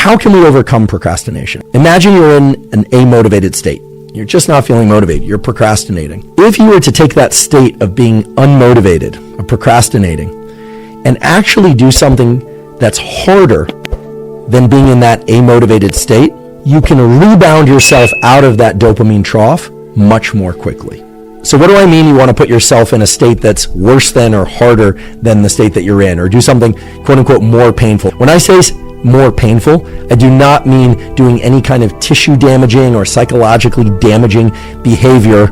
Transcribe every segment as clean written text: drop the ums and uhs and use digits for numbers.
how can we overcome procrastination? Imagine you're in an amotivated state. You're just not feeling motivated. You're procrastinating. If you were to take that state of being unmotivated, of procrastinating, and actually do something that's harder than being in that amotivated state, you can rebound yourself out of that dopamine trough much more quickly. So what do I mean you want to put yourself in a state that's worse than or harder than the state that you're in, or do something quote unquote more painful? When I say more painful, I do not mean doing any kind of tissue damaging or psychologically damaging behavior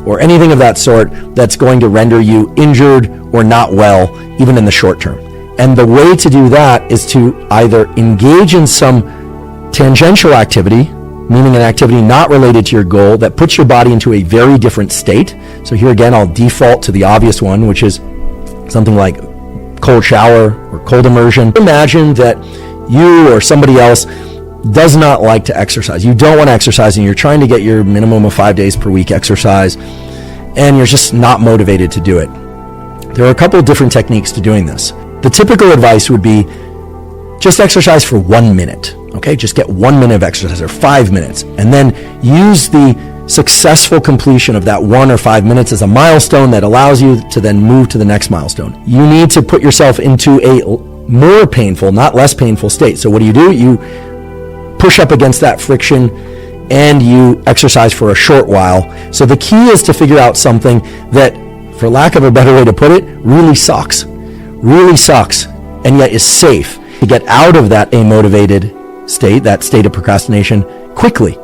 or anything of that sort that's going to render you injured or not well, even in the short term. And the way to do that is to either engage in some tangential activity, meaning an activity not related to your goal that puts your body into a very different state. So here again, I'll default to the obvious one, which is something like cold shower or cold immersion. Imagine that you or somebody else does not like to exercise. You don't want to exercise and you're trying to get your minimum of 5 days per week exercise and you're just not motivated to do it. There are a couple of different techniques to doing this. The typical advice would be just exercise for 1 minute. Okay, just get 1 minute of exercise or 5 minutes, and then use the successful completion of that 1 or 5 minutes as a milestone that allows you to then move to the next milestone. You need to put yourself into a more painful, not less painful state. So what do? You push up against that friction and you exercise for a short while. So the key is to figure out something that, for lack of a better way to put it, really sucks, and yet is safe to get out of that amotivated state, that state of procrastination, quickly.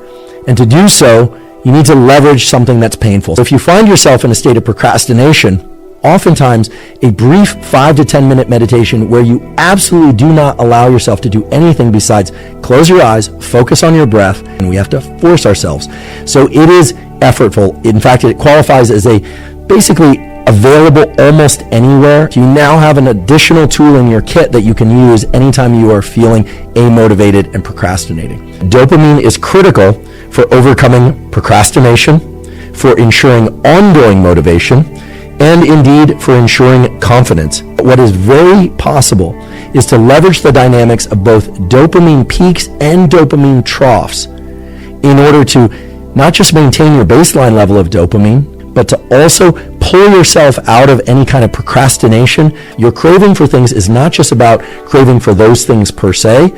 And to do so, you need to leverage something that's painful. So if you find yourself in a state of procrastination, oftentimes a brief 5 to 10 minute meditation where you absolutely do not allow yourself to do anything besides close your eyes, focus on your breath, and we have to force ourselves. So it is effortful. In fact, it qualifies as a basically available almost anywhere. You now have an additional tool in your kit that you can use anytime you are feeling amotivated and procrastinating. Dopamine is critical for overcoming procrastination, for ensuring ongoing motivation, and indeed for ensuring confidence. What is very possible is to leverage the dynamics of both dopamine peaks and dopamine troughs in order to not just maintain your baseline level of dopamine, but to also pull yourself out of any kind of procrastination. Your craving for things is not just about craving for those things per se.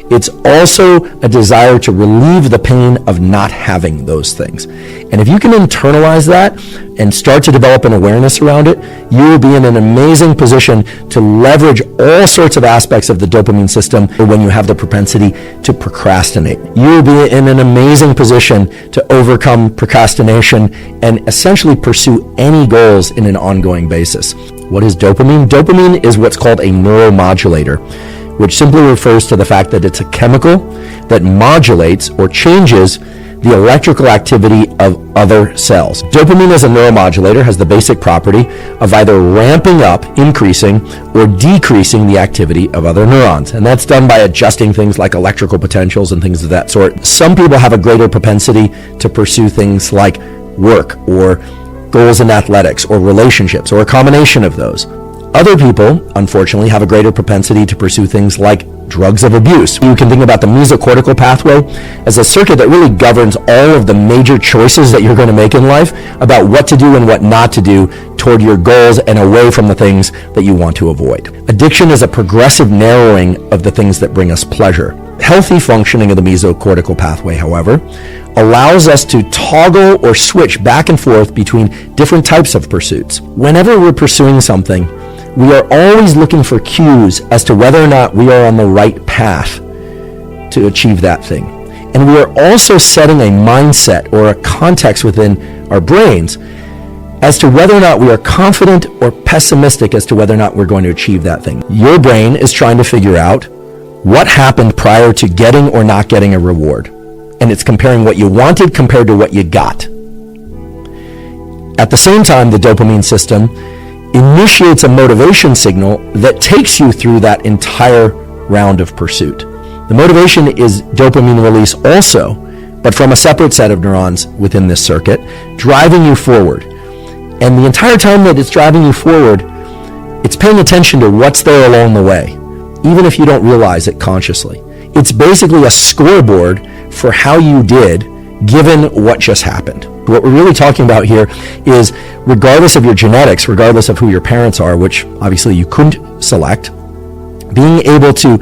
It's also a desire to relieve the pain of not having those things. And if you can internalize that and start to develop an awareness around it, you will be in an amazing position to leverage all sorts of aspects of the dopamine system when you have the propensity to procrastinate. You will be in an amazing position to overcome procrastination and essentially pursue any goals in an ongoing basis. What is dopamine? Dopamine is what's called a neuromodulator, which simply refers to the fact that it's a chemical that modulates or changes the electrical activity of other cells. Dopamine as a neuromodulator has the basic property of either ramping up, increasing, or decreasing the activity of other neurons. And that's done by adjusting things like electrical potentials and things of that sort. Some people have a greater propensity to pursue things like work or goals in athletics or relationships or a combination of those. Other people, unfortunately, have a greater propensity to pursue things like drugs of abuse. You can think about the mesocortical pathway as a circuit that really governs all of the major choices that you're going to make in life about what to do and what not to do toward your goals and away from the things that you want to avoid. Addiction is a progressive narrowing of the things that bring us pleasure. Healthy functioning of the mesocortical pathway, however, allows us to toggle or switch back and forth between different types of pursuits. Whenever we're pursuing something, we are always looking for cues as to whether or not we are on the right path to achieve that thing. And we are also setting a mindset or a context within our brains as to whether or not we are confident or pessimistic as to whether or not we're going to achieve that thing. Your brain is trying to figure out what happened prior to getting or not getting a reward. And it's comparing what you wanted compared to what you got. At the same time, the dopamine system initiates a motivation signal that takes you through that entire round of pursuit. The motivation is dopamine release also, but from a separate set of neurons within this circuit, driving you forward. And the entire time that it's driving you forward, it's paying attention to what's there along the way, even if you don't realize it consciously. It's basically a scoreboard for how you did given what just happened. What we're really talking about here is, regardless of your genetics, regardless of who your parents are, which obviously you couldn't select, being able to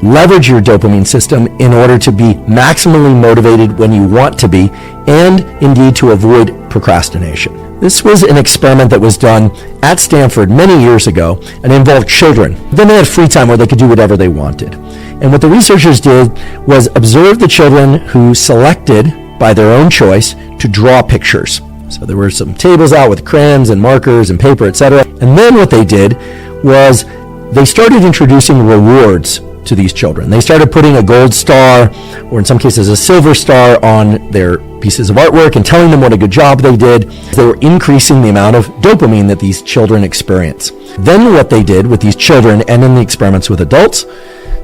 leverage your dopamine system in order to be maximally motivated when you want to be, and indeed to avoid procrastination. This was an experiment that was done at Stanford many years ago and involved children. Then they had free time where they could do whatever they wanted. And what the researchers did was observe the children who selected by their own choice to draw pictures. So there were some tables out with crayons and markers and paper, etc. And then what they did was they started introducing rewards to these children. They started putting a gold star, or in some cases a silver star, on their pieces of artwork and telling them what a good job they did. They were increasing the amount of dopamine that these children experience. Then what they did with these children, and in the experiments with adults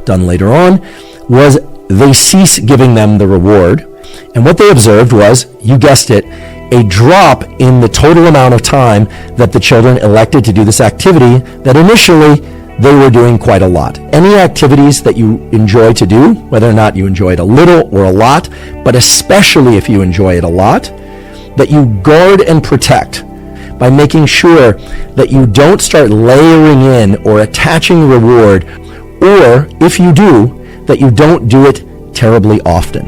done later on, was they ceased giving them the reward. And what they observed was, you guessed it, a drop in the total amount of time that the children elected to do this activity that initially they were doing quite a lot. Any activities that you enjoy to do, whether or not you enjoy it a little or a lot, but especially if you enjoy it a lot, that you guard and protect by making sure that you don't start layering in or attaching reward, or if you do, that you don't do it terribly often.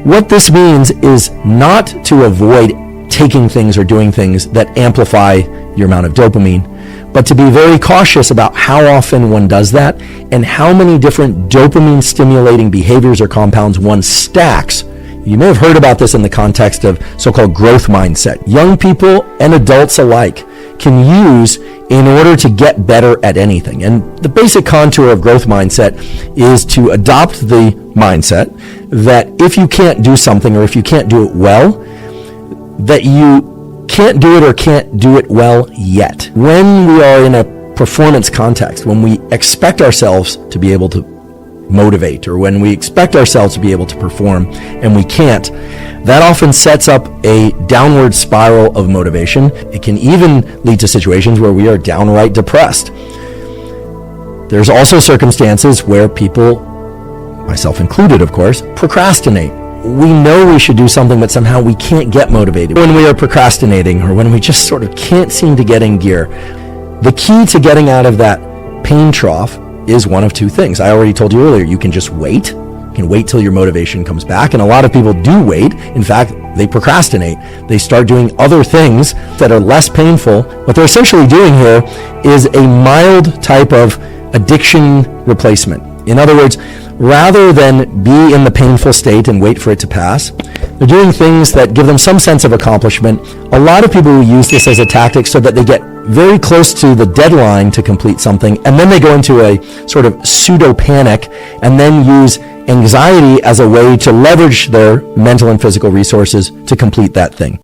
What this means is not to avoid taking things or doing things that amplify your amount of dopamine, but to be very cautious about how often one does that and how many different dopamine stimulating behaviors or compounds one stacks. You may have heard about this in the context of so-called growth mindset. Young people and adults alike can use in order to get better at anything. And the basic contour of growth mindset is to adopt the mindset that if you can't do something, or if you can't do it well, that you can't do it or can't do it well yet. When we are in a performance context, when we expect ourselves to be able to motivate, or when we expect ourselves to be able to perform and we can't, that often sets up a downward spiral of motivation. It can even lead to situations where we are downright depressed. There's also circumstances where people, myself included of course, procrastinate. We know we should do something, but somehow we can't get motivated. When we are procrastinating, or when we just sort of can't seem to get in gear, the key to getting out of that pain trough is one of two things. I already told you earlier, you can just wait. You can wait till your motivation comes back. And a lot of people do wait. In fact, they procrastinate. They start doing other things that are less painful. What they're essentially doing here is a mild type of addiction replacement. In other words, rather than be in the painful state and wait for it to pass, they're doing things that give them some sense of accomplishment. A lot of people will use this as a tactic so that they get very close to the deadline to complete something, and then they go into a sort of pseudo panic and then use anxiety as a way to leverage their mental and physical resources to complete that thing.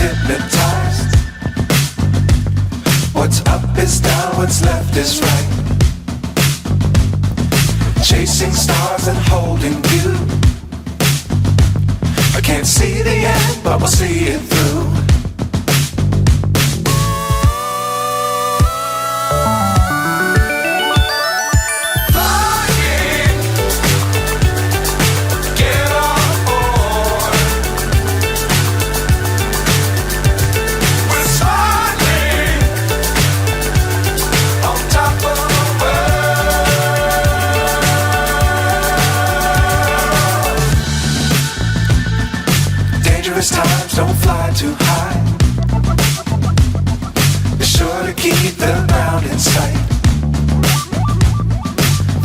hypnotized. What's up is down, what's left is right. Chasing stars and holding you. I can't see the end, but we'll see it through. Times don't fly too high. Be sure to keep the ground in sight.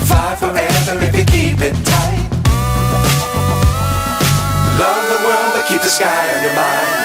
Fly forever if you keep it tight. Love the world but keep the sky on your mind.